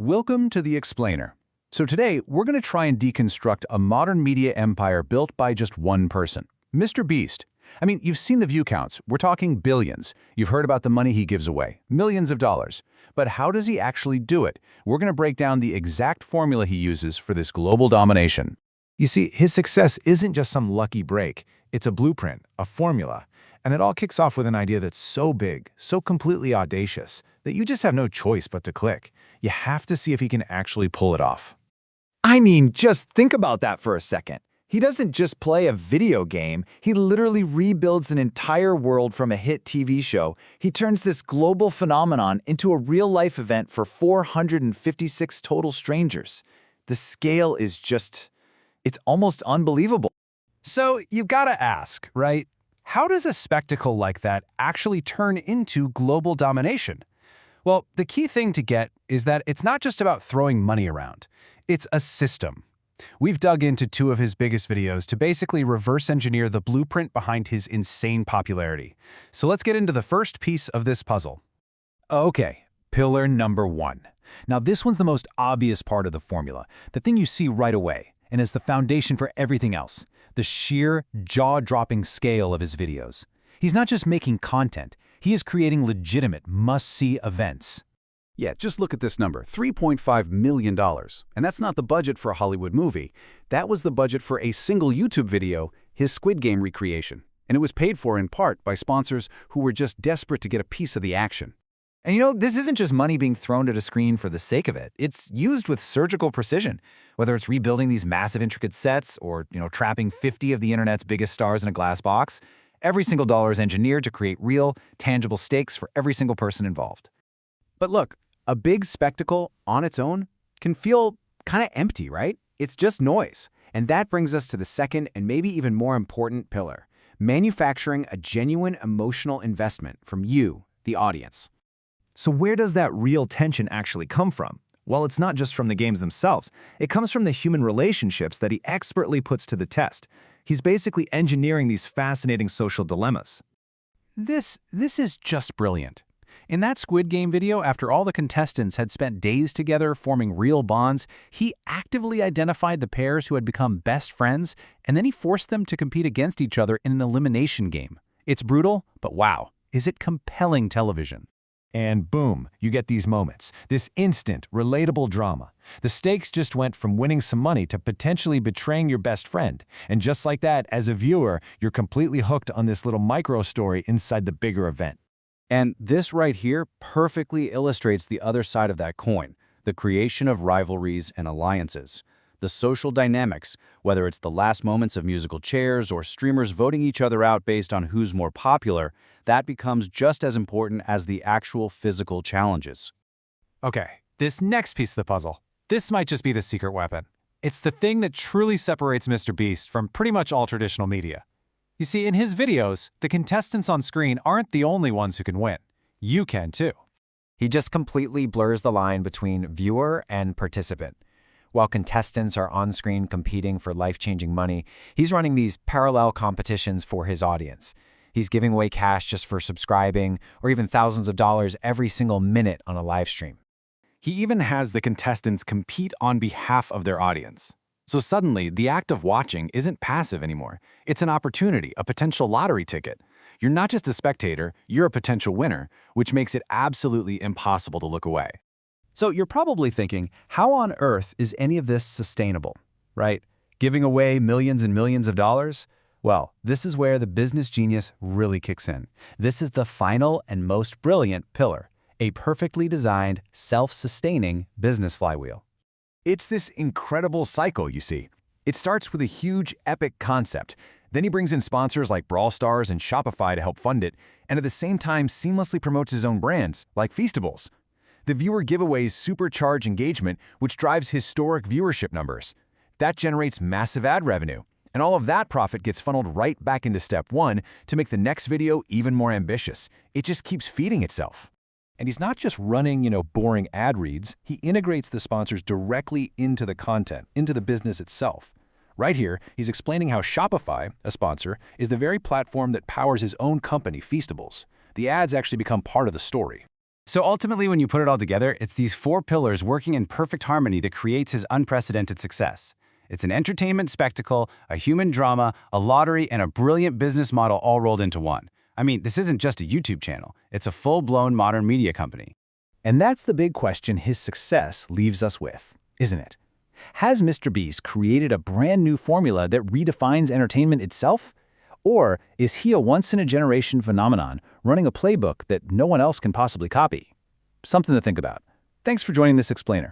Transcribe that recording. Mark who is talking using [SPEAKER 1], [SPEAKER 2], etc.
[SPEAKER 1] Welcome to The Explainer. So today, we're going to try and deconstruct a modern media empire built by just one person, MrBeast. I mean, you've seen the view counts. We're talking billions. You've heard about the money he gives away, millions of dollars. But how does he actually do it? We're going to break down the exact formula he uses for this global domination.
[SPEAKER 2] You see, his success isn't just some lucky break. It's a blueprint, a formula. And it all kicks off with an idea that's so big, so completely audacious, that you just have no choice but to click. You have to see if he can actually pull it off.
[SPEAKER 3] I mean, just think about that for a second. He doesn't just play a video game, he literally rebuilds an entire world from a hit TV show. He turns this global phenomenon into a real-life event for 456 total strangers. The scale is it's almost unbelievable.
[SPEAKER 4] So you've got to ask, right? How does a spectacle like that actually turn into global domination? Well, the key thing to get is that it's not just about throwing money around. It's a system. We've dug into two of his biggest videos to basically reverse engineer the blueprint behind his insane popularity. So let's get into the first piece of this puzzle.
[SPEAKER 1] Okay, pillar number one. Now this one's the most obvious part of the formula, the thing you see right away, and is the foundation for everything else, the sheer, jaw-dropping scale of his videos. He's not just making content, he is creating legitimate, must-see events. Yeah, just look at this number, $3.5 million. And that's not the budget for a Hollywood movie. That was the budget for a single YouTube video, his Squid Game recreation. And it was paid for in part by sponsors who were just desperate to get a piece of the action.
[SPEAKER 3] And you know, this isn't just money being thrown at a screen for the sake of it. It's used with surgical precision, whether it's rebuilding these massive intricate sets or, trapping 50 of the internet's biggest stars in a glass box. Every single dollar is engineered to create real, tangible stakes for every single person involved. But look, a big spectacle on its own can feel kind of empty, right? It's just noise. And that brings us to the second and maybe even more important pillar, manufacturing a genuine emotional investment from you, the audience.
[SPEAKER 2] So where does that real tension actually come from? Well, it's not just from the games themselves. It comes from the human relationships that he expertly puts to the test. He's basically engineering these fascinating social dilemmas.
[SPEAKER 4] This is just brilliant. In that Squid Game video, after all the contestants had spent days together forming real bonds, he actively identified the pairs who had become best friends, and then he forced them to compete against each other in an elimination game. It's brutal, but wow, is it compelling television.
[SPEAKER 2] And boom, you get these moments, this instant, relatable drama. The stakes just went from winning some money to potentially betraying your best friend. And just like that, as a viewer, you're completely hooked on this little micro story inside the bigger event.
[SPEAKER 1] And this right here perfectly illustrates the other side of that coin, the creation of rivalries and alliances. The social dynamics, whether it's the last moments of musical chairs or streamers voting each other out based on who's more popular, that becomes just as important as the actual physical challenges.
[SPEAKER 4] Okay, this next piece of the puzzle. This might just be the secret weapon. It's the thing that truly separates MrBeast from pretty much all traditional media. You see, in his videos, the contestants on screen aren't the only ones who can win. You can too.
[SPEAKER 3] He just completely blurs the line between viewer and participant. While contestants are on screen competing for life-changing money, he's running these parallel competitions for his audience. He's giving away cash just for subscribing, or even thousands of dollars every single minute on a live stream.
[SPEAKER 1] He even has the contestants compete on behalf of their audience. So suddenly, the act of watching isn't passive anymore. It's an opportunity, a potential lottery ticket. You're not just a spectator, you're a potential winner, which makes it absolutely impossible to look away.
[SPEAKER 4] So you're probably thinking, how on earth is any of this sustainable, right? Giving away millions and millions of dollars? Well, this is where the business genius really kicks in. This is the final and most brilliant pillar, a perfectly designed, self-sustaining business flywheel.
[SPEAKER 2] It's this incredible cycle, you see. It starts with a huge, epic concept. Then he brings in sponsors like Brawl Stars and Shopify to help fund it, and at the same time seamlessly promotes his own brands, like Feastables. The viewer giveaways supercharge engagement, which drives historic viewership numbers. That generates massive ad revenue. And all of that profit gets funneled right back into step one to make the next video even more ambitious. It just keeps feeding itself.
[SPEAKER 4] And he's not just running, boring ad reads. He integrates the sponsors directly into the content, into the business itself. Right here, he's explaining how Shopify, a sponsor, is the very platform that powers his own company, Feastables. The ads actually become part of the story.
[SPEAKER 3] So ultimately, when you put it all together, it's these four pillars working in perfect harmony that creates his unprecedented success. It's an entertainment spectacle, a human drama, a lottery, and a brilliant business model all rolled into one. I mean, this isn't just a YouTube channel. It's a full-blown modern media company.
[SPEAKER 1] And that's the big question his success leaves us with, isn't it? Has MrBeast created a brand new formula that redefines entertainment itself? Or is he a once-in-a-generation phenomenon running a playbook that no one else can possibly copy? Something to think about. Thanks for joining this explainer.